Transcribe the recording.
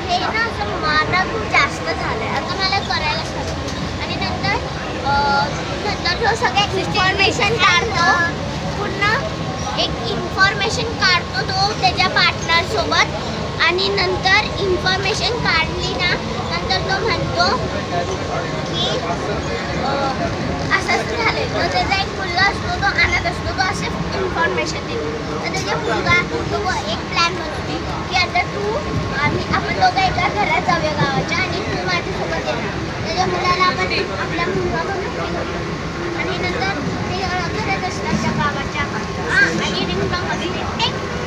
हे ना असं मला खूप जास्त झालं आहे, आता मला करायलाच हवं. आणि नंतर तो सगळ्या इन्फॉर्मेशन काढतो, पूर्ण एक इन्फॉर्मेशन काढतो तो त्याच्या पार्टनरसोबत. आणि नंतर इन्फॉर्मेशन काढली ना, नंतर तो म्हणतो की असं झालं. तर त्याचा एक मुलगा असतो, तो आणत असतो, तो असे इन्फॉर्मेशन देतो. तर त्याचा मुलगा तो एक प्लॅन बनवते की आता आपण दोघं एका घरात जाऊया गावाच्या, आणि तू माझ्यासोबत येणार. त्याच्या मुलाला आपण